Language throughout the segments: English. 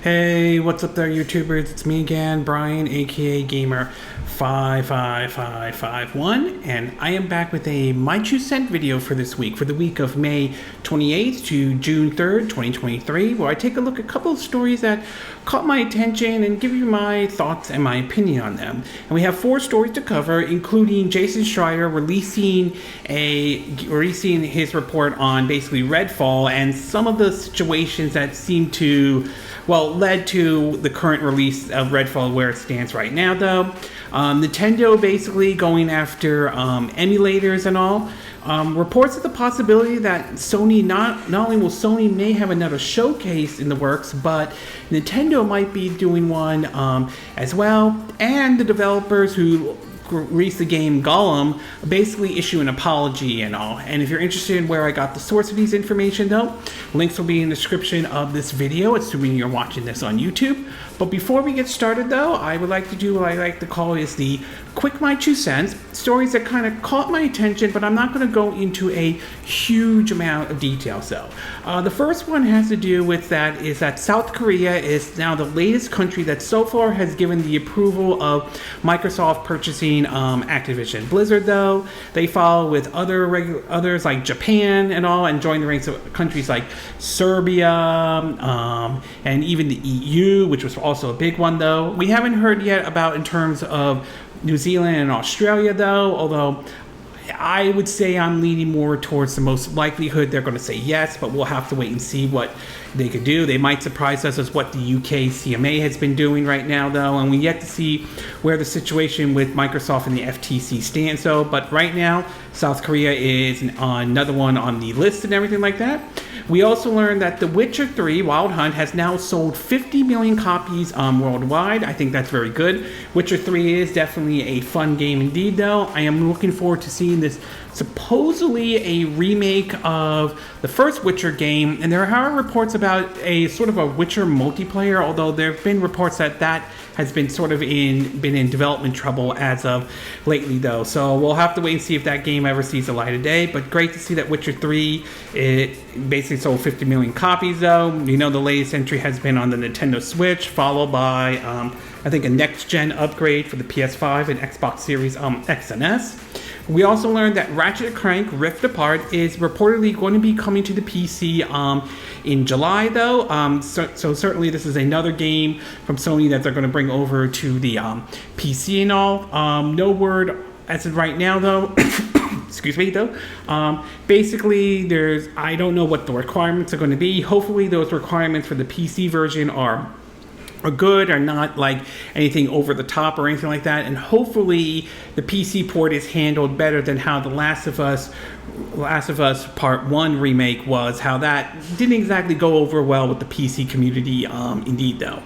Hey, what's up there, YouTubers? It's me again, Brian, aka Gamer55551, and I am back with a My 2 Cent video for this week, for the week of May 28th to June 3rd, 2023, where I take a look at a couple of stories that caught my attention and give you my thoughts and my opinion on them. And we have 4 stories to cover, including Jason Schreier releasing his report on basically Redfall and some of the situations that seem to, led to the current release of Redfall where it stands right now, though. Nintendo basically going after emulators and all. Reports of the possibility that Sony, not only will Sony may have another showcase in the works, but Nintendo might be doing one as well. And the developers who released the game Gollum basically issue an apology and all. And if you're interested in where I got the source of these information, though, links will be in the description of this video, assuming you're watching this on YouTube. But before we get started, though, I would like to do what I like to call is the quick My 2 Cents, stories that kind of caught my attention, but I'm not going to go into a huge amount of detail. So the first one has to do with that South Korea is now the latest country that so far has given the approval of Microsoft purchasing Activision Blizzard. Though they follow with others like Japan and all, and join the ranks of countries like Serbia and even the EU, which was also a big one. Though we haven't heard yet about in terms of New Zealand and Australia, though, although I would say I'm leaning more towards the most likelihood they're going to say yes, but we'll have to wait and see what they could do. They might surprise us as what the UK CMA has been doing right now, though, and we yet to see where the situation with Microsoft and the FTC stands, though. But right now, South Korea is another one on the list and everything like that. We also learned that The Witcher 3 Wild Hunt has now sold 50 million copies worldwide. I think that's very good. Witcher 3 is definitely a fun game indeed, though. I am looking forward to seeing this supposedly a remake of the first Witcher game, and there are reports about a sort of a Witcher multiplayer, although there have been reports that has been sort of in development trouble as of lately, though. So we'll have to wait and see if that game ever sees the light of day. But great to see that Witcher 3, it basically sold 50 million copies, though. You know, the latest entry has been on the Nintendo Switch, followed by I think a next-gen upgrade for the PS5 and Xbox Series X and S. We also learned that Ratchet & Clank Rift Apart is reportedly going to be coming to the PC in July, though. So certainly this is another game from Sony that they're going to bring over to the PC and all. No word as of right now, though. Excuse me, though. Basically, I don't know what the requirements are going to be. Hopefully those requirements for the PC version are good, or not like anything over the top or anything like that, and hopefully the PC port is handled better than how the Last of Us Part 1 remake was, how that didn't exactly go over well with the PC community indeed, though.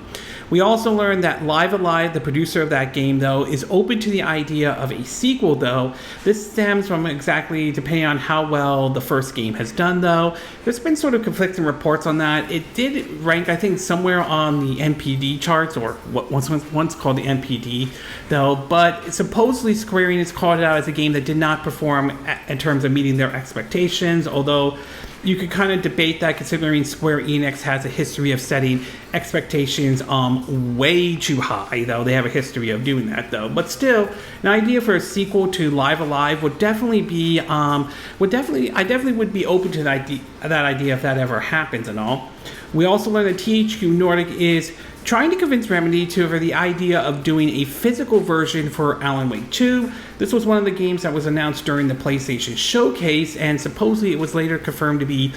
We also learned that Live Alive, the producer of that game, though, is open to the idea of a sequel, though. This stems from exactly depending on how well the first game has done, though. There's been sort of conflicting reports on that. It did rank, I think, somewhere on the NPD charts, or what once called the NPD, though. But supposedly Square Enix called it out as a game that did not perform in terms of meeting their expectations, although you could kind of debate that, considering Square Enix has a history of setting expectations way too high, though. They have a history of doing that, though. But still, an idea for a sequel to Live Alive would definitely be, I definitely would be open to that idea if that ever happens and all. We also learned that THQ Nordic is trying to convince Remedy over the idea of doing a physical version for Alan Wake 2. This was one of the games that was announced during the PlayStation Showcase, and supposedly it was later confirmed to be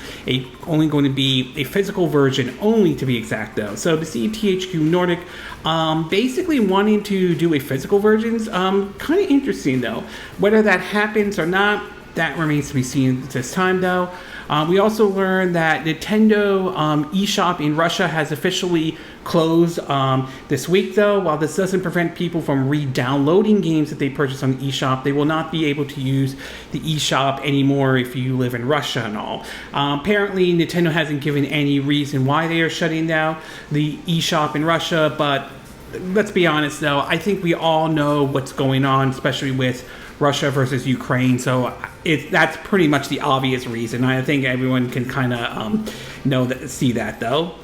only going to be a physical version only, to be exact, though. So to see THQ Nordic basically wanting to do a physical version is kind of interesting, though. Whether that happens or not, that remains to be seen at this time, though. We also learned that Nintendo eShop in Russia has officially closed this week, though. While this doesn't prevent people from re-downloading games that they purchase on the eShop, they will not be able to use the eShop anymore if you live in Russia and all. Apparently, Nintendo hasn't given any reason why they are shutting down the eShop in Russia, but let's be honest, though. I think we all know what's going on, especially with Russia versus Ukraine, so that's pretty much the obvious reason. I think everyone can kind of see that though.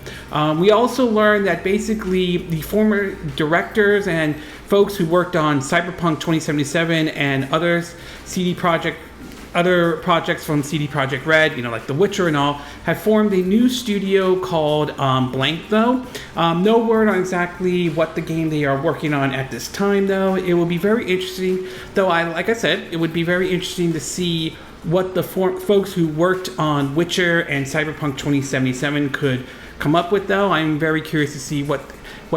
We also learned that basically the former directors and folks who worked on Cyberpunk 2077 and other projects from CD Projekt Red, like The Witcher and all, have formed a new studio called Blank, though. No word on exactly what the game they are working on at this time, though. It will be very interesting, though. Like I said, it would be very interesting to see what the folks who worked on Witcher and Cyberpunk 2077 could come up with, though. I'm very curious to see what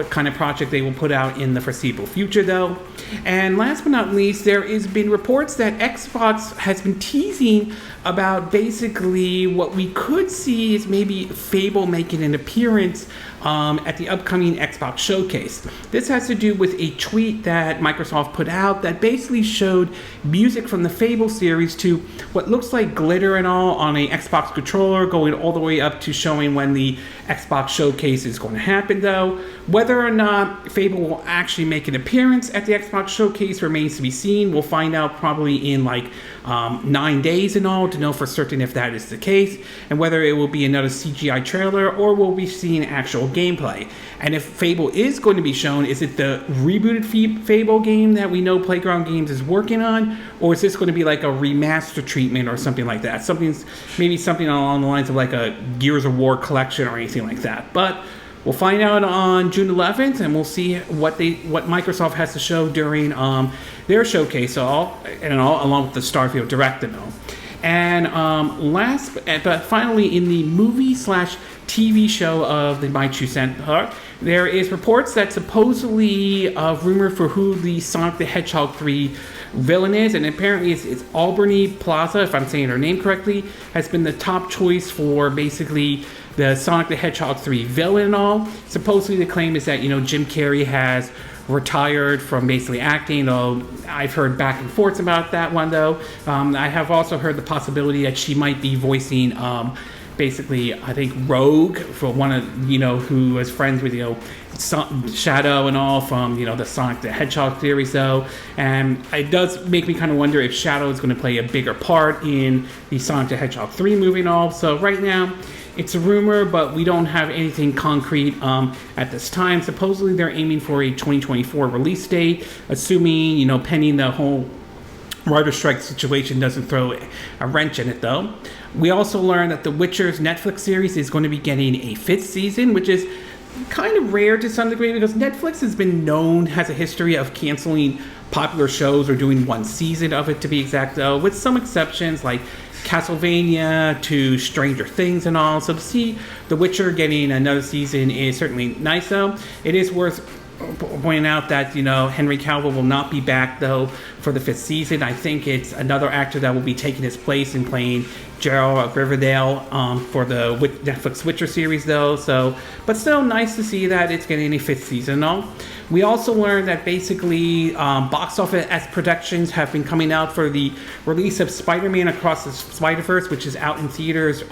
kind of project they will put out in the foreseeable future, though. And last but not least, there has been reports that Xbox has been teasing about basically what we could see is maybe Fable making an appearance at the upcoming Xbox showcase. This has to do with a tweet that Microsoft put out that basically showed music from the Fable series to what looks like glitter and all on a Xbox controller, going all the way up to showing when the Xbox showcase is going to happen, though. Whether or not Fable will actually make an appearance at the Xbox showcase remains to be seen. We'll find out probably in 9 days and all to know for certain if that is the case, and whether it will be another CGI trailer or will we see an actual gameplay. And if Fable is going to be shown, is it the rebooted Fable game that we know Playground Games is working on, or is this going to be like a remaster treatment or something like that? Maybe something along the lines of like a Gears of War collection or anything like that. But we'll find out on June 11th, and we'll see what Microsoft has to show during their showcase, along with the Starfield Direct and all. And last but finally, in the movie/TV show of the My True Center, there is reports that supposedly rumored for who the Sonic the Hedgehog 3 villain is, and apparently it's Aubrey Plaza, if I'm saying her name correctly, has been the top choice for basically the Sonic the Hedgehog 3 villain and all. Supposedly the claim is that, Jim Carrey has retired from basically acting, though I've heard back and forth about that one, though. I have also heard the possibility that she might be voicing basically, I think, Rogue, for one of, who was friends with, Shadow and all from, the Sonic the Hedgehog series, though. And it does make me kind of wonder if Shadow is going to play a bigger part in the Sonic the Hedgehog 3 movie and all. So right now, it's a rumor, but we don't have anything concrete at this time. Supposedly, they're aiming for a 2024 release date, assuming, pending the whole writer strike situation doesn't throw a wrench in it, though. We also learned that The Witcher's Netflix series is going to be getting a 5th season, which is kind of rare to some degree because Netflix has a history of canceling popular shows or doing one season of it, to be exact, though, with some exceptions like Castlevania to Stranger Things and all. So to see The Witcher getting another season is certainly nice, though. It is worth pointing out that, Henry Cavill will not be back, though, for the 5th season. I think it's another actor that will be taking his place in playing Geralt of Riverdale for the Netflix Witcher series, though. But still nice to see that it's getting a 5th season, though. We also learned that basically box office projections have been coming out for the release of Spider-Man Across the Spider-Verse, which is out in theaters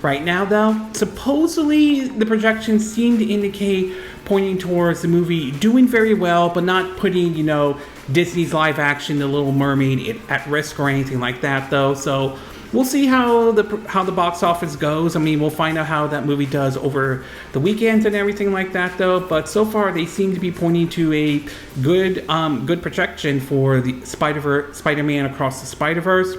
right now, though. Supposedly, the projections seem to indicate pointing towards the movie doing very well, but not putting, Disney's live action The Little Mermaid at risk or anything like that, though. So we'll see how the box office goes. I mean, we'll find out how that movie does over the weekends and everything like that, though. But so far, they seem to be pointing to a good projection for the Spider-Man Across the Spider-Verse.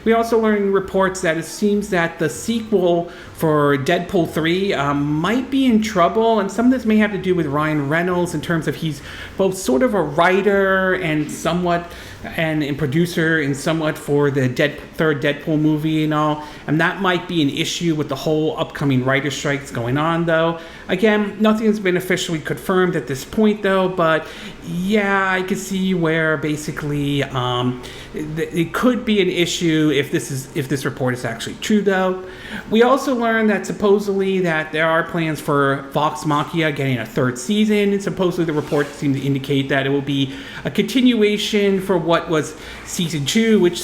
We also learned reports that it seems that the sequel for Deadpool 3 might be in trouble, and some of this may have to do with Ryan Reynolds in terms of he's both sort of a writer and a producer and somewhat for the third Deadpool movie and all, and that might be an issue with the whole upcoming writer strikes going on, though. Again, nothing has been officially confirmed at this point, though, but yeah, I could see where basically it could be an issue if this report is actually true, though. We also learned that supposedly that there are plans for Vox Machina getting a 3rd season, and supposedly the reports seem to indicate that it will be a continuation for what was season 2, which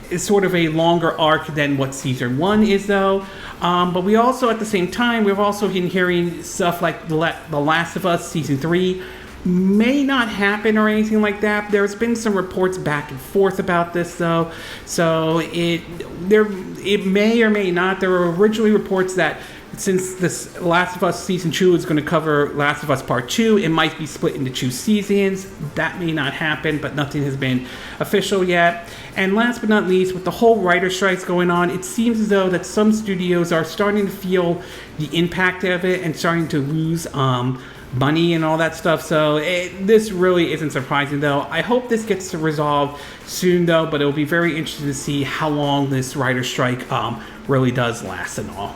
is sort of a longer arc than what season 1 is, though. But we also, at the same time, we've also been hearing stuff like The Last of Us season 3 may not happen or anything like that. There's been some reports back and forth about this though, so it may or may not. There were originally reports that since this Last of Us Season 2 is going to cover Last of Us Part 2, it might be split into 2 seasons. That may not happen, but nothing has been official yet. And last but not least, with the whole writer strikes going on, it seems as though that some studios are starting to feel the impact of it and starting to lose money and all that stuff. So this really isn't surprising though. I hope this gets resolved soon though, but it'll be very interesting to see how long this writer strike really does last and all.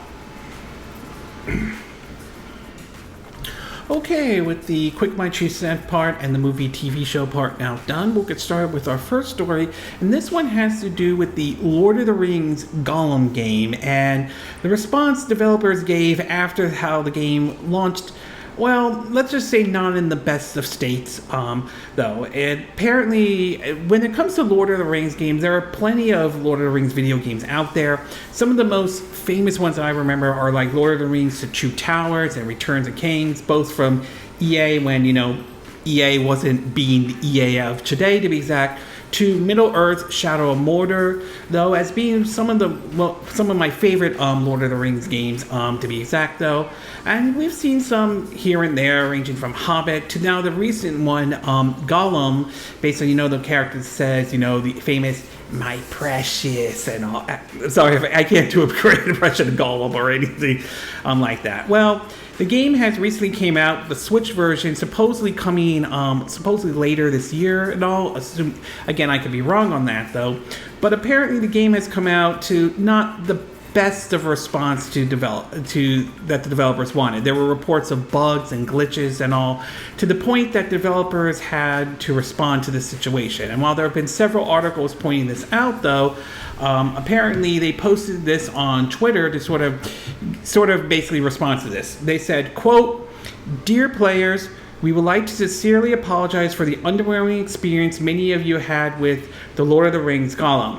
Okay, with the Quick My 2 Cent part and the movie TV show part now done, we'll get started with our first story, and this one has to do with the Lord of the Rings Gollum game and the response developers gave after how the game launched. Well, let's just say not in the best of states, though. And apparently, when it comes to Lord of the Rings games, there are plenty of Lord of the Rings video games out there. Some of the most famous ones that I remember are like Lord of the Rings The Two Towers and Returns of Kings, both from EA when, EA wasn't being the EA of today, to be exact, to Middle-earth: Shadow of Mordor, though, as being some of my favorite Lord of the Rings games, to be exact, though. And we've seen some here and there, ranging from Hobbit to now the recent one, Gollum. Basically, the character says, the famous "my precious" and all. Sorry if I can't do a great impression of Gollum or anything like that. Well, the game has recently came out, the Switch version, supposedly coming supposedly later this year and all. Again, I could be wrong on that though, but apparently the game has come out to not the best of response that the developers wanted. There were reports of bugs and glitches and all, to the point that developers had to respond to this situation. And while there have been several articles pointing this out, though, apparently they posted this on Twitter to sort of basically respond to this. They said, quote, "Dear players, we would like to sincerely apologize for the underwhelming experience many of you had with The Lord of the Rings Gollum.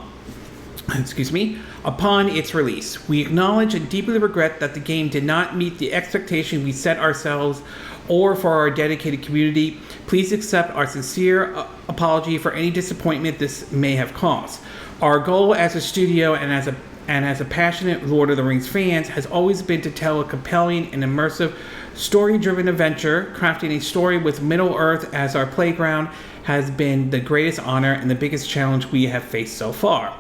Excuse me. Upon its release, we acknowledge and deeply regret that the game did not meet the expectation we set ourselves or for our dedicated community. Please accept our sincere apology for any disappointment this may have caused. Our goal as a studio and as a passionate Lord of the Rings fans has always been to tell a compelling and immersive story-driven adventure. Crafting a story with Middle-earth as our playground has been the greatest honor and the biggest challenge we have faced so far."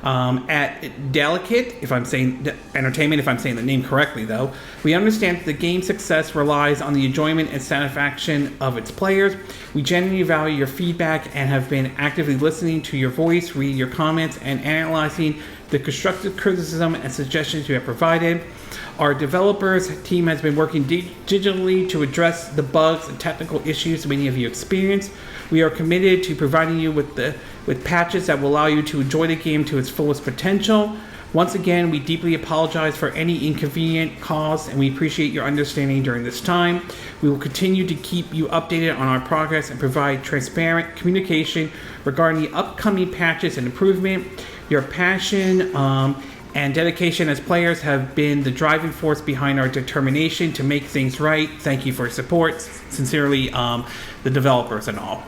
At Delicate, if I'm saying Entertainment, if I'm saying the name correctly though, we understand that the game's success relies on the enjoyment and satisfaction of its players. We genuinely value your feedback and have been actively listening to your voice, reading your comments, and analyzing the constructive criticism and suggestions you have provided. Our developers team has been working digitally to address the bugs and technical issues many of you experience. We are committed to providing you with patches that will allow you to enjoy the game to its fullest potential. Once again, we deeply apologize for any inconvenience caused, and we appreciate your understanding during this time. We will continue to keep you updated on our progress and provide transparent communication regarding the upcoming patches and improvement. Your passion and dedication as players have been the driving force behind our determination to make things right. Thank you for your support. Sincerely, the developers and all.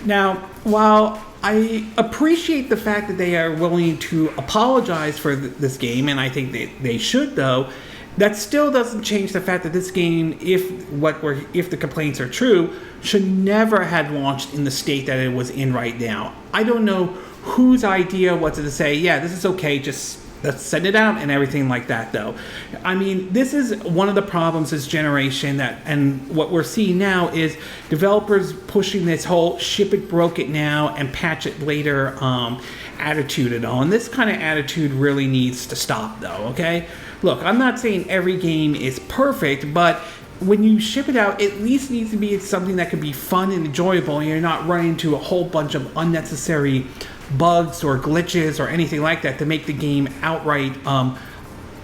Now, while I appreciate the fact that they are willing to apologize for this game, and I think they should, though, that still doesn't change the fact that this game, if the complaints are true, should never have launched in the state that it was in right now. I don't know whose idea was it to say, yeah, this is okay, just let's send it out and everything like that, though. I mean, this is one of the problems this generation and what we're seeing now is developers pushing this whole ship it, broke it now, and patch it later attitude and all. And this kind of attitude really needs to stop, though, okay? Look, I'm not saying every game is perfect, but when you ship it out, at least needs to be something that can be fun and enjoyable, and you're not running into a whole bunch of unnecessary bugs or glitches or anything like that to make the game outright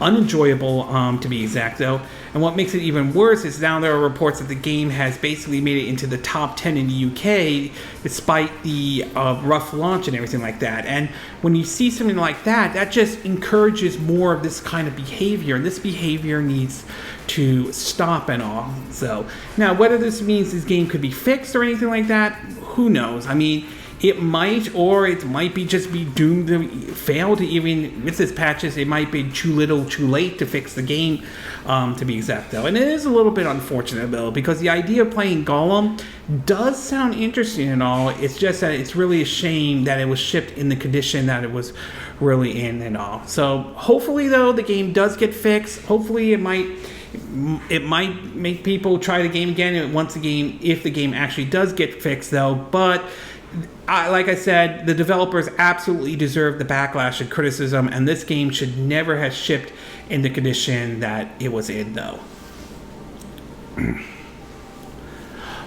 unenjoyable, to be exact though. And what makes it even worse is now there are reports that the game has basically made it into the top 10 in the UK despite the rough launch and everything like that. And when you see something like that, that just encourages more of this kind of behavior, and this behavior needs to stop and all. So now whether this means this game could be fixed or anything like that, who knows? I mean, it might, or it might be just be doomed to fail to even, with this patches, it might be too little too late to fix the game, to be exact though. And it is a little bit unfortunate though, because the idea of playing Gollum does sound interesting and all. It's just that it's really a shame that it was shipped in the condition that it was really in and all. So hopefully though, the game does get fixed. Hopefully it might make people try the game again once the game, if the game actually does get fixed though. But like I said, the developers absolutely deserve the backlash and criticism, and this game should never have shipped in the condition that it was in, though.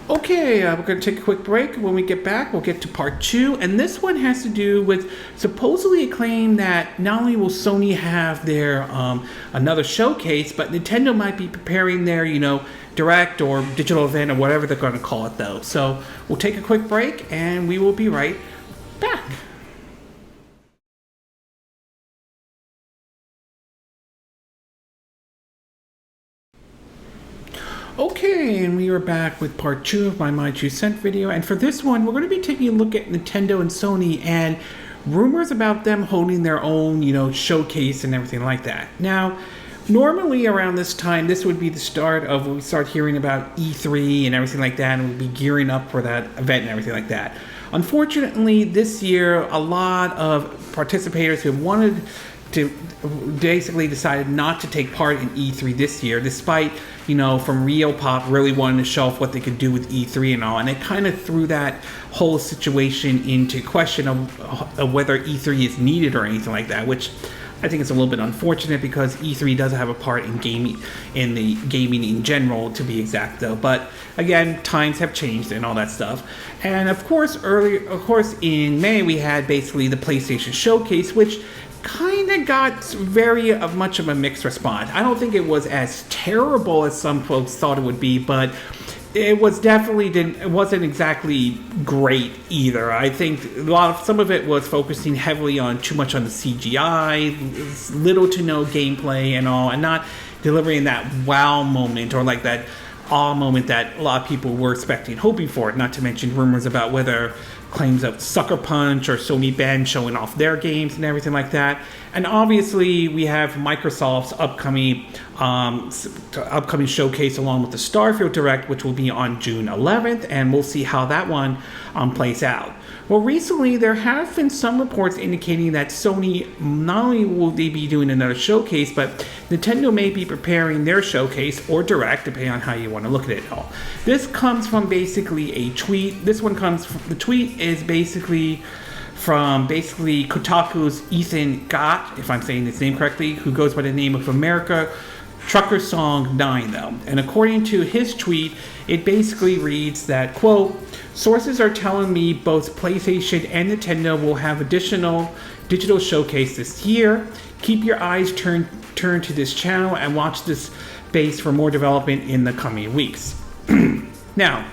Okay, we're going to take a quick break. When we get back, we'll get to part 2, and this one has to do with supposedly a claim that not only will Sony have their another showcase, but Nintendo might be preparing their, direct or digital event or whatever they're going to call it though. So we'll take a quick break and we will be right back. Okay, and we are back with part 2 of my 2 cent video, and for this one we're going to be taking a look at Nintendo and Sony and rumors about them holding their own showcase and everything like that. Now normally around this time, this would be the start of when we start hearing about E3 and everything like that, and we'll be gearing up for that event and everything like that. Unfortunately, this year, a lot of participators who wanted to basically decided not to take part in E3 this year, despite, from Rio Pop really wanting to show off what they could do with E3 and all. And it kind of threw that whole situation into question of whether E3 is needed or anything like that, which I think it's a little bit unfortunate because E3 does have a part in gaming, in general, to be exact though. But again, times have changed and all that stuff. And of course, in May we had basically the PlayStation Showcase, which kind of got very much of a mixed response. I don't think it was as terrible as some folks thought it would be, but it wasn't exactly great either. I think some of it was focusing heavily on too much on the CGI, little to no gameplay and all, and not delivering that wow moment or like that awe moment that a lot of people were expecting, hoping for. Not to mention rumors about whether claims of Sucker Punch or Sony Bend showing off their games and everything like that. And obviously we have Microsoft's upcoming showcase along with the Starfield Direct, which will be on June 11th, and we'll see how that one plays out. Well, recently there have been some reports indicating that Sony, not only will they be doing another showcase, but Nintendo may be preparing their showcase or direct, depending on how you want to look at it all. This comes from basically a tweet. The tweet is basically from Kotaku's Ethan Gott, if I'm saying his name correctly, who goes by the name of America Trucker Song 9 though. And according to his tweet, it basically reads that, quote, "Sources are telling me both PlayStation and Nintendo will have additional digital showcase this year. Keep your eyes turned to this channel and watch this space for more development in the coming weeks." Now,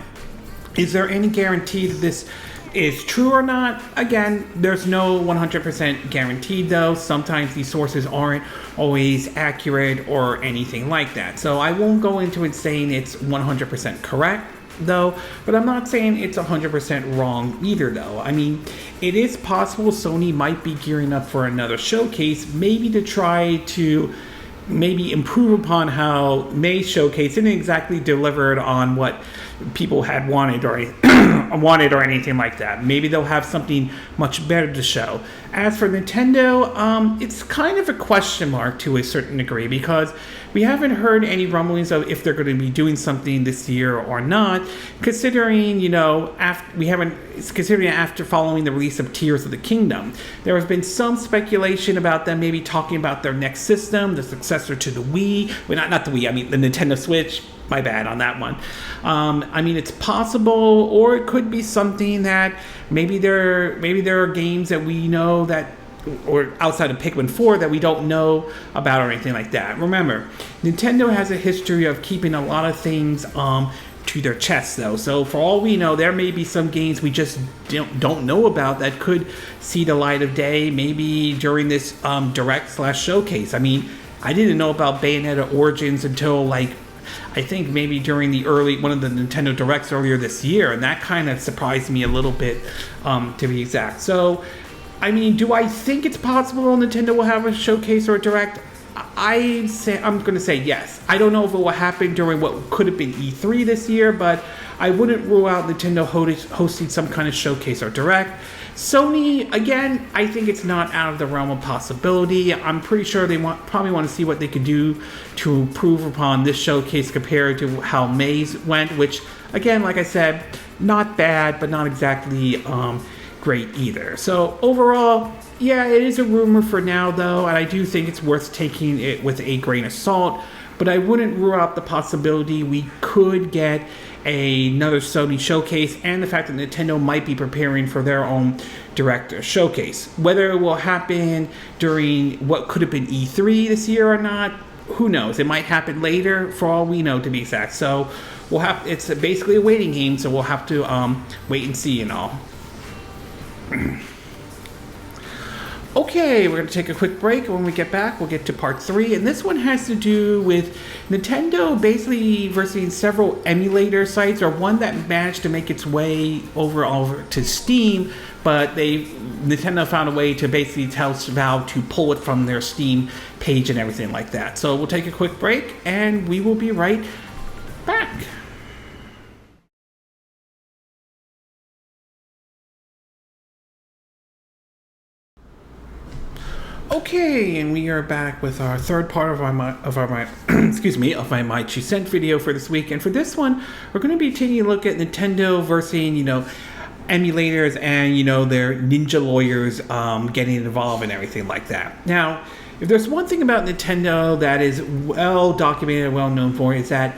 is there any guarantee that this is true or not? Again, there's no 100% guaranteed though. Sometimes these sources aren't always accurate or anything like that. So I won't go into it saying it's 100% correct though, but I'm not saying it's 100% wrong either though. I mean, it is possible Sony might be gearing up for another showcase, maybe to try to improve upon how May's showcase didn't exactly delivered on what people had wanted or anything like that. Maybe they'll have something much better to show. As for Nintendo, it's kind of a question mark to a certain degree because we haven't heard any rumblings of if they're going to be doing something this year or not, considering, after following the release of Tears of the Kingdom. There has been some speculation about them maybe talking about their next system, the successor to the Wii. Well, not the Wii, I mean the Nintendo Switch. My bad on that one. I mean, it's possible, or it could be something that maybe there are games that we know that or outside of Pikmin 4 that we don't know about or anything like that. Remember, Nintendo has a history of keeping a lot of things to their chest, though. So for all we know, there may be some games we just don't know about that could see the light of day, maybe during this direct/showcase. I mean, I didn't know about Bayonetta Origins until, like, I think maybe during one of the Nintendo Directs earlier this year, and that kind of surprised me a little bit, to be exact. So, I mean, do I think it's possible Nintendo will have a showcase or a direct? I'm going to say yes. I don't know if it will happen during what could have been E3 this year, but I wouldn't rule out Nintendo hosting some kind of showcase or direct. Sony, again, I think it's not out of the realm of possibility. I'm pretty sure they probably want to see what they could do to improve upon this showcase compared to how May's went, which, again, like I said, not bad, but not exactly great either. So overall, yeah, it is a rumor for now, though, and I do think it's worth taking it with a grain of salt, but I wouldn't rule out the possibility we could get another Sony showcase, and the fact that Nintendo might be preparing for their own direct showcase. Whether it will happen during what could have been E3 this year or not, who knows? It might happen later, for all we know, to be exact. So it's basically a waiting game, so we'll have to wait and see and all. Okay, we're going to take a quick break. When we get back, we'll get to part 3. And this one has to do with Nintendo basically versus several emulator sites, or one that managed to make its way over to Steam, but Nintendo found a way to basically tell Valve to pull it from their Steam page and everything like that. So we'll take a quick break, and we will be right back. Okay, and we are back with our third part of my excuse me, of my My 2 Cent video for this week. And for this one, we're going to be taking a look at Nintendo versus, emulators and, their ninja lawyers getting involved and everything like that. Now, if there's one thing about Nintendo that is well documented and well known for, is that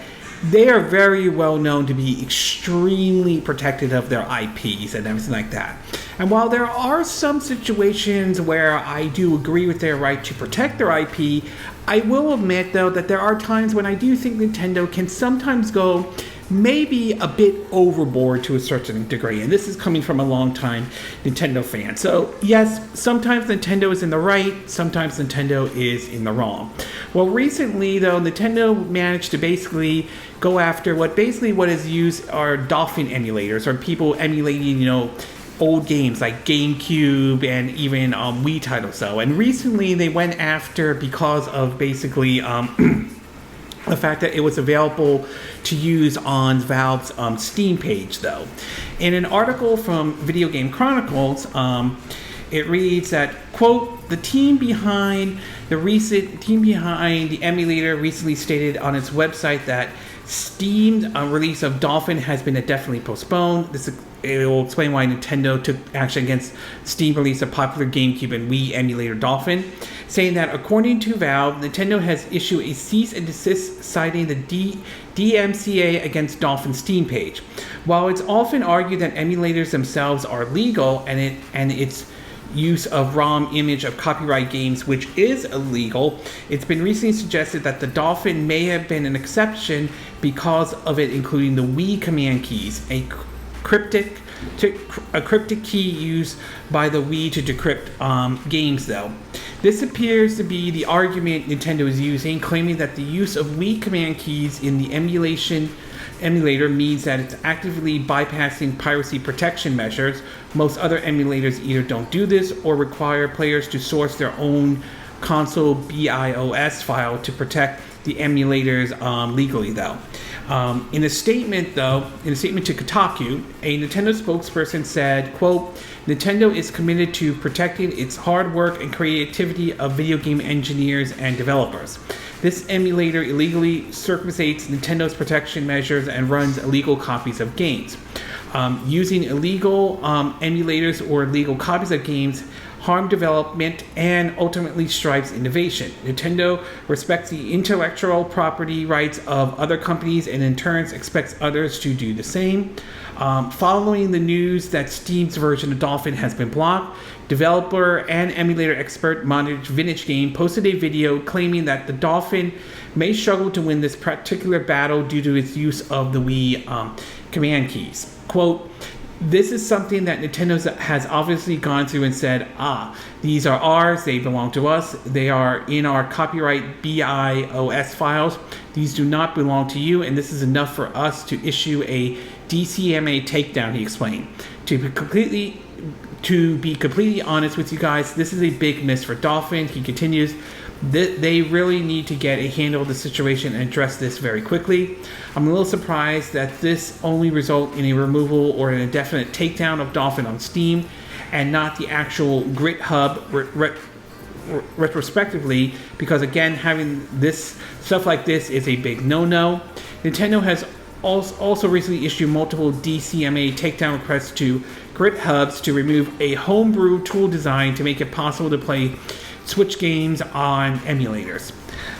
they are very well known to be extremely protective of their IPs and everything like that. And while there are some situations where I do agree with their right to protect their IP, I will admit, though, that there are times when I do think Nintendo can sometimes go maybe a bit overboard to a certain degree. And this is coming from a long-time Nintendo fan. So, yes, sometimes Nintendo is in the right, sometimes Nintendo is in the wrong. Well, recently, though, Nintendo managed to basically go after what is used are dolphin emulators, or people emulating, old games like GameCube and even Wii titles. And recently they went after, because of basically the fact that it was available to use on Valve's Steam page, though. In an article from Video Game Chronicles, it reads that, quote, the team behind the emulator recently stated on its website that Steam's release of Dolphin has been indefinitely postponed. It will explain why Nintendo took action against Steam release of popular GameCube and Wii emulator Dolphin, saying that according to Valve, Nintendo has issued a cease and desist citing the DMCA against Dolphin's Steam page. While it's often argued that emulators themselves are legal and its use of ROM image of copyright games, which is illegal, it's been recently suggested that the Dolphin may have been an exception because of it including the Wii command keys, a cryptic key used by the Wii to decrypt games, though. This appears to be the argument Nintendo is using, claiming that the use of Wii command keys in the emulator means that it's actively bypassing piracy protection measures. Most other emulators either don't do this or require players to source their own console BIOS file to protect the emulators legally, though. In a statement to Kotaku, a Nintendo spokesperson said, quote, Nintendo is committed to protecting its hard work and creativity of video game engineers and developers. This emulator illegally circumvents Nintendo's protection measures and runs illegal copies of games. Using illegal emulators or illegal copies of games harm development, and ultimately strives innovation. Nintendo respects the intellectual property rights of other companies and in turn expects others to do the same. Following the news that Steam's version of Dolphin has been blocked, developer and emulator expert Montage Vintage Game posted a video claiming that the Dolphin may struggle to win this particular battle due to its use of the Wii command keys. Quote, "This is something that Nintendo has obviously gone through and said, these are ours, they belong to us, they are in our copyright BIOS files, these do not belong to you, and this is enough for us to issue a DCMA takedown," he explained. To be completely honest with you guys, this is a big miss for Dolphin. He continues, they really need to get a handle of the situation and address this very quickly. I'm a little surprised that this only result in a removal or an indefinite takedown of Dolphin on Steam and not the actual GitHub retrospectively, because again, having this stuff like this is a big no-no. Nintendo has also recently issued multiple DCMA takedown requests to GitHubs to remove a homebrew tool design to make it possible to play Switch games on emulators.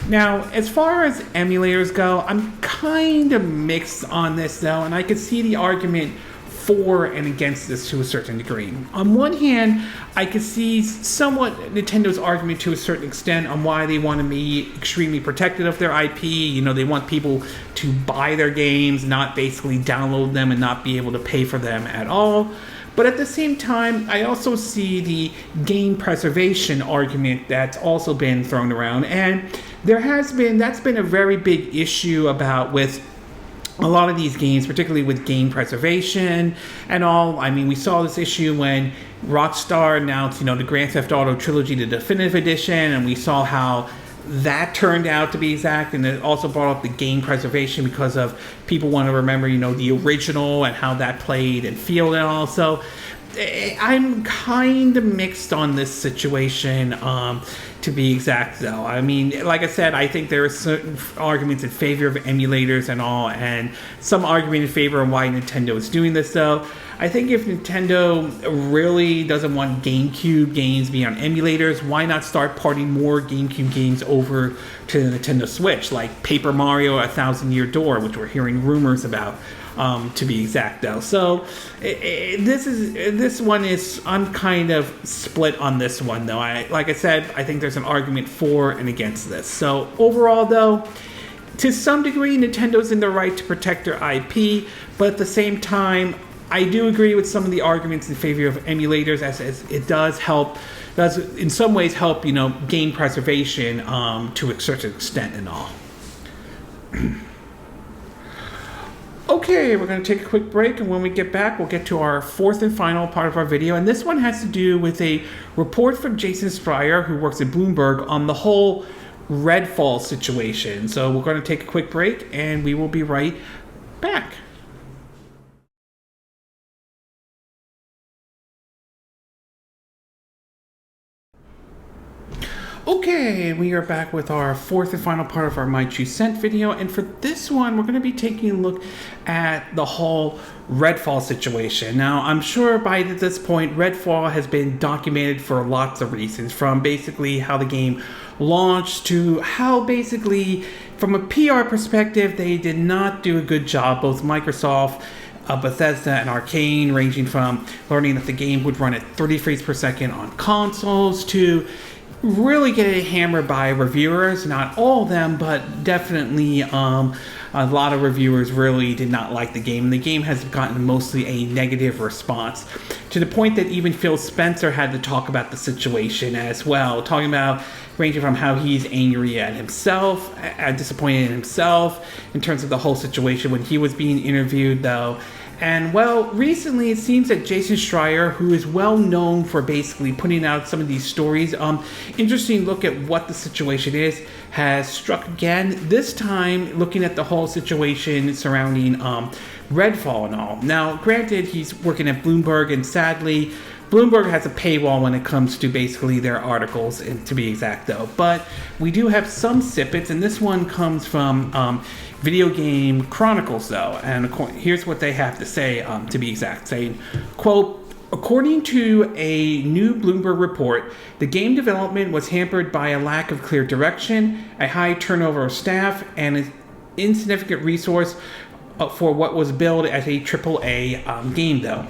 Now, as far as emulators go, I'm kind of mixed on this though, and I could see the argument for and against this to a certain degree. On one hand, I could see somewhat Nintendo's argument to a certain extent on why they want to be extremely protective of their IP. You know, they want people to buy their games, not basically download them and not be able to pay for them at all. But at the same time, I also see the game preservation argument that's also been thrown around. And that's been a very big issue with a lot of these games, particularly with game preservation and all. I mean, we saw this issue when Rockstar announced, the Grand Theft Auto Trilogy, the Definitive Edition, and we saw how that turned out to be exact. And it also brought up the game preservation because of people want to remember, the original and how that played and feel and all. So I'm kind of mixed on this situation, to be exact, though. I mean, like I said, I think there are certain arguments in favor of emulators and all, and some argument in favor of why Nintendo is doing this, though. I think if Nintendo really doesn't want GameCube games being on emulators, why not start porting more GameCube games over to the Nintendo Switch, like Paper Mario: A Thousand Year Door, which we're hearing rumors about, to be exact, though. So I'm kind of split on this one, though. Like I said, I think there's an argument for and against this. So overall, though, to some degree, Nintendo's in the right to protect their IP, but at the same time, I do agree with some of the arguments in favor of emulators, as it does in some ways help, game preservation to a certain extent and all. Okay, we're going to take a quick break, and when we get back, we'll get to our fourth and final part of our video, and this one has to do with a report from Jason Schreier, who works at Bloomberg, on the whole Redfall situation. So we're going to take a quick break, and we will be right back. Okay, we are back with our fourth and final part of our My Two Cent video, and for this one, we're going to be taking a look at the whole Redfall situation. Now, I'm sure by this point, Redfall has been documented for lots of reasons, from basically how the game launched to how basically, from a PR perspective, they did not do a good job, both Microsoft, Bethesda, and Arcane, ranging from learning that the game would run at 30 frames per second on consoles to really getting hammered by reviewers. Not all of them, but definitely a lot of reviewers really did not like the game. The game has gotten mostly a negative response, to the point that even Phil Spencer had to talk about the situation as well, talking about ranging from how he's angry at himself, disappointed in himself in terms of the whole situation when he was being interviewed, though. And, well, recently it seems that Jason Schreier, who is well known for basically putting out some of these stories, interesting look at what the situation is, has struck again, this time looking at the whole situation surrounding Redfall and all. Now, granted, he's working at Bloomberg, and sadly, Bloomberg has a paywall when it comes to basically their articles, and to be exact, though. But we do have some snippets, and this one comes from Video Game Chronicles, though. And here's what they have to say, to be exact, saying, quote, According to a new Bloomberg report, the game development was hampered by a lack of clear direction, a high turnover of staff, and an insignificant resource for what was billed as a AAA game, though.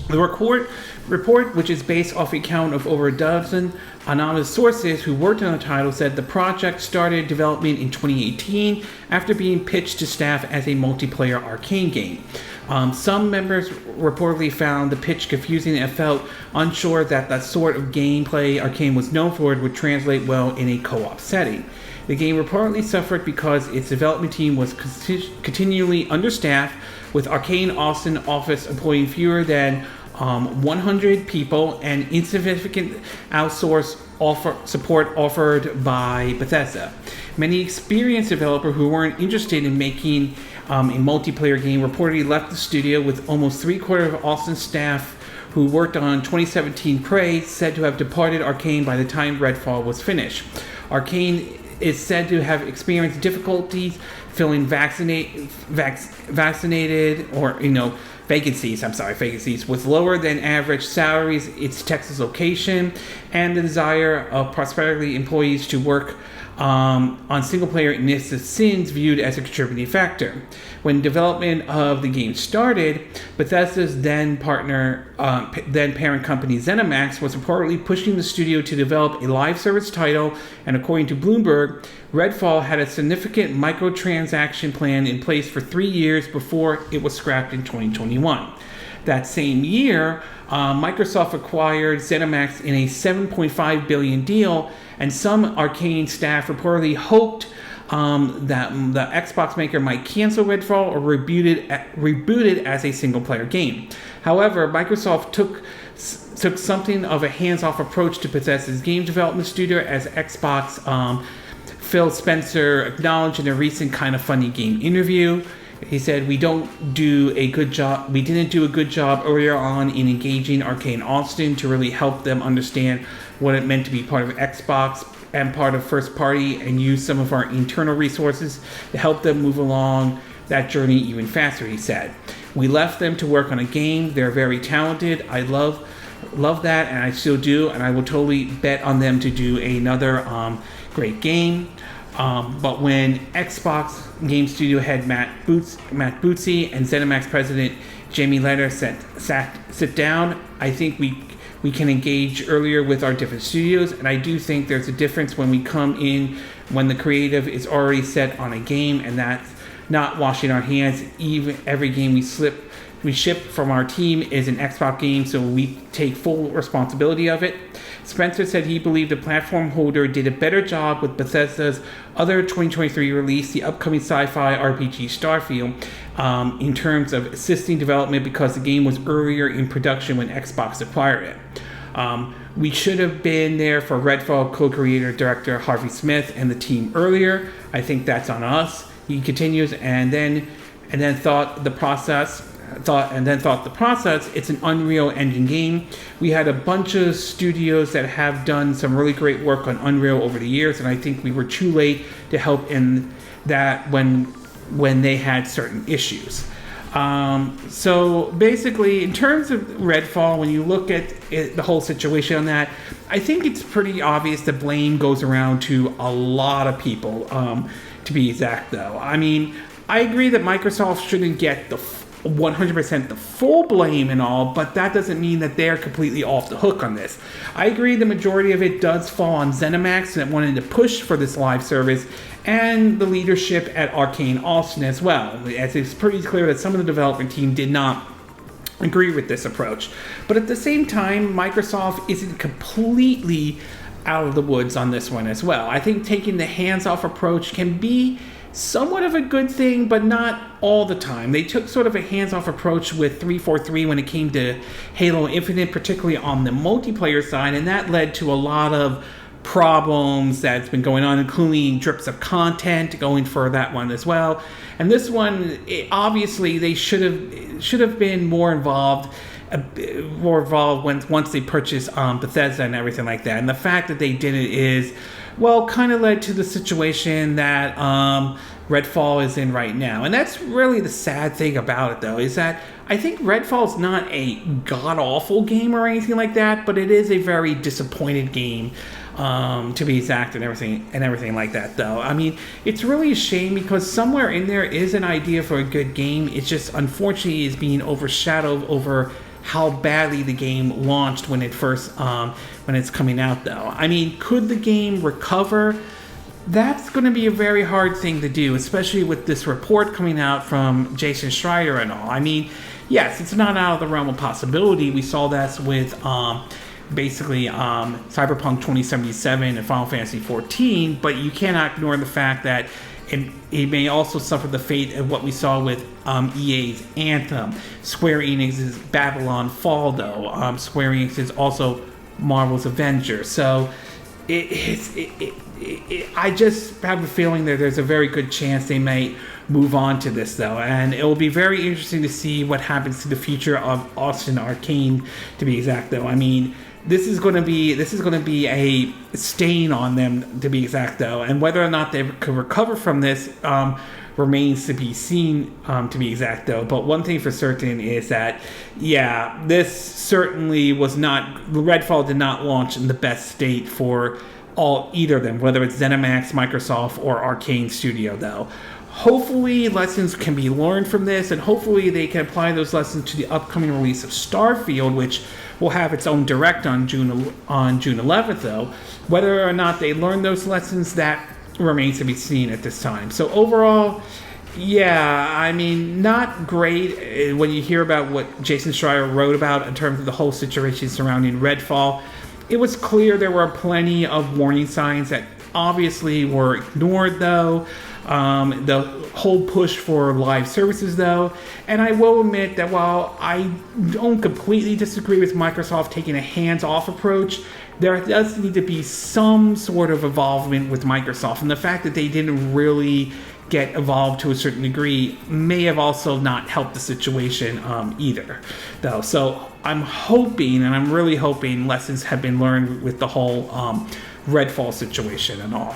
The report, which is based off the account of over a dozen anonymous sources who worked on the title, said the project started development in 2018 after being pitched to staff as a multiplayer arcane game. Some members reportedly found the pitch confusing and felt unsure that the sort of gameplay Arcane was known for would translate well in a co-op setting. The game reportedly suffered because its development team was continually understaffed, with Arcane Austin office employing fewer than 100 people and insignificant outsourced support offered by Bethesda. Many experienced developers who weren't interested in making a multiplayer game reportedly left the studio, with almost three-quarters of Austin staff who worked on 2017 Prey said to have departed Arcane by the time Redfall was finished. Arcane is said to have experienced difficulties filling vacancies with lower than average salaries, its Texas location, and the desire of prosperity employees to work on single-player initiative sins viewed as a contributing factor. When development of the game started, Bethesda's then parent company ZeniMax was reportedly pushing the studio to develop a live service title, and according to Bloomberg, Redfall had a significant microtransaction plan in place for 3 years before it was scrapped in 2021. That same year, Microsoft acquired ZeniMax in a $7.5 billion deal, and some Arcane staff reportedly hoped that the Xbox maker might cancel Redfall or reboot it as a single-player game. However, Microsoft took something of a hands-off approach to Bethesda's game development studio, as Xbox Phil Spencer acknowledged in a recent Kind of Funny Game interview. He said, We didn't do a good job earlier on in engaging Arcane Austin to really help them understand what it meant to be part of Xbox and part of first party, and use some of our internal resources to help them move along that journey even faster, he said. We left them to work on a game. They're very talented. I love that, and I still do, and I will totally bet on them to do another great game. But when Xbox Game Studio head Matt Bootsy and ZeniMax president Jamie Letter sit down, I think we can engage earlier with our different studios, and I do think there's a difference when we come in when the creative is already set on a game, and that's not washing our hands. Even every game we ship from our team is an Xbox game, so we take full responsibility of it. Spencer said he believed the platform holder did a better job with Bethesda's other 2023 release, the upcoming sci-fi RPG Starfield, in terms of assisting development because the game was earlier in production when Xbox acquired it. We should have been there for Redfall co-creator director Harvey Smith and the team earlier. I think that's on us. He continues, and then thought the process. It's an Unreal Engine game. We had a bunch of studios that have done some really great work on Unreal over the years, and I think we were too late to help in that when they had certain issues. So basically, in terms of Redfall, when you look at the whole situation on that, I think it's pretty obvious the blame goes around to a lot of people, to be exact, though. I mean, I agree that Microsoft shouldn't get the 100% the full blame and all, but that doesn't mean that they're completely off the hook on this. I agree the majority of it does fall on ZeniMax that wanted to push for this live service, and the leadership at Arcane Austin as well, as it's pretty clear that some of the development team did not agree with this approach. But at the same time, Microsoft isn't completely out of the woods on this one as well. I think taking the hands-off approach can be somewhat of a good thing, but not all the time. They took sort of a hands-off approach with 343 when it came to Halo Infinite, particularly on the multiplayer side, and that led to a lot of problems that's been going on, including drips of content going for that one as well. And this one, obviously, they should have been more involved once they purchased Bethesda and everything like that. And the fact that they did it is well, kind of led to the situation that Redfall is in right now. And that's really the sad thing about it, though, is that I think Redfall's not a god-awful game or anything like that, but it is a very disappointed game, to be exact, and everything like that, though. I mean, it's really a shame because somewhere in there is an idea for a good game. It's just, unfortunately, is being overshadowed over how badly the game launched when it first, when it's coming out, though. I mean, could the game recover? That's going to be a very hard thing to do, especially with this report coming out from Jason Schreier and all. I mean, yes, it's not out of the realm of possibility. We saw that with basically Cyberpunk 2077 and Final Fantasy 14, but you cannot ignore the fact that it may also suffer the fate of what we saw with EA's Anthem, Square Enix's Babylon Fall, though. Square Enix is also Marvel's Avengers. So I just have a feeling that there's a very good chance they may move on to this, though, and it will be very interesting to see what happens to the future of Austin Arcane, to be exact, though. I mean, this is going to be a stain on them, to be exact, though, and whether or not they can recover from this remains to be seen, to be exact, though. But one thing for certain is that, yeah, this certainly was not, Redfall did not launch in the best state for either of them, whether it's ZeniMax, Microsoft, or Aulx Studio, though. Hopefully lessons can be learned from this, and hopefully they can apply those lessons to the upcoming release of Starfield, which will have its own direct on June 11th, though. Whether or not they learn those lessons, that remains to be seen at this time. So overall, yeah, I mean, not great when you hear about what Jason Schreier wrote about in terms of the whole situation surrounding Redfall. It was clear there were plenty of warning signs that obviously were ignored, though. The whole push for live services, though. And I will admit that while I don't completely disagree with Microsoft taking a hands-off approach, there does need to be some sort of involvement with Microsoft. And the fact that they didn't really get involved to a certain degree may have also not helped the situation either, though. So I'm hoping, and I'm really hoping, lessons have been learned with the whole Redfall situation and all.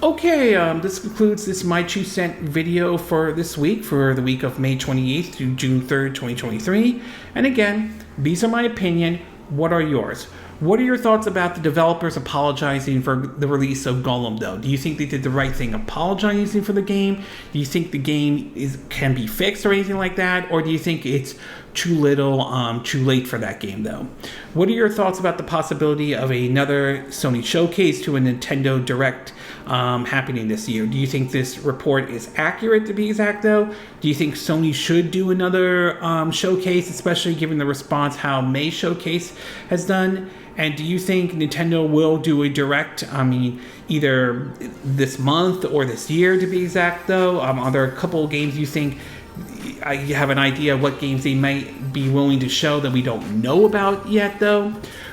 Okay, this concludes this My 2 Cent video for this week, for the week of May 28th to June 3rd, 2023. And again, these are my opinion. What are yours? What are your thoughts about the developers apologizing for the release of Gollum, though? Do you think they did the right thing apologizing for the game? Do you think the game can be fixed or anything like that? Or do you think it's too little, too late for that game, though? What are your thoughts about the possibility of another Sony showcase to a Nintendo Direct happening this year? Do you think this report is accurate, to be exact, though? Do you think Sony should do another showcase, especially given the response how May showcase has done? And do you think Nintendo will do a Direct, I mean, either this month or this year, to be exact, though? Are there a couple of games you think you have an idea of what games they might be willing to show that we don't know about yet, though?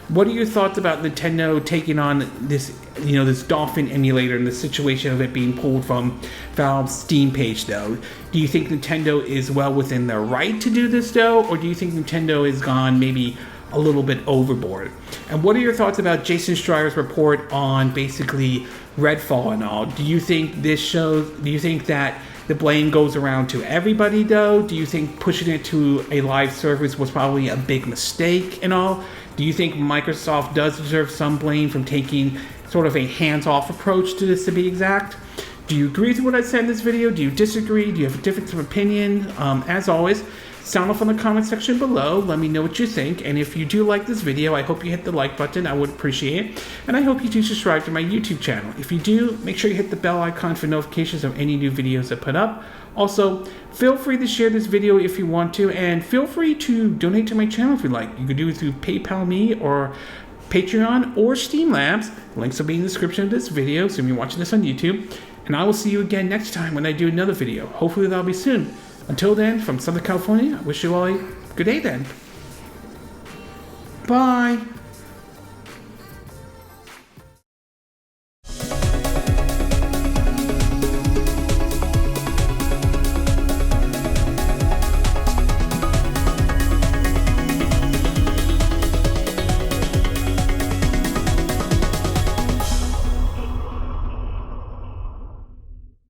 What are your thoughts about Nintendo taking on this, this Dolphin emulator and the situation of it being pulled from Valve's Steam page, though? Do you think Nintendo is well within their right to do this, though? Or do you think Nintendo has gone maybe a little bit overboard? And what are your thoughts about Jason Schreier's report on basically Redfall and all? Do you think that the blame goes around to everybody, though? Do you think pushing it to a live service was probably a big mistake and all? Do you think Microsoft does deserve some blame from taking sort of a hands-off approach to this, to be exact? Do you agree with what I said in this video? Do you disagree? Do you have a difference of opinion? As always, sound off in the comment section below. Let me know what you think. And if you do like this video, I hope you hit the like button. I would appreciate it. And I hope you do subscribe to my YouTube channel. If you do, make sure you hit the bell icon for notifications of any new videos I put up. Also, feel free to share this video if you want to, and feel free to donate to my channel if you like. You can do it through PayPal me or Patreon or Steam Labs. Links will be in the description of this video, so if you're watching this on YouTube. And I will see you again next time when I do another video. Hopefully that'll be soon. Until then, from Southern California, I wish you all a good day then. Bye.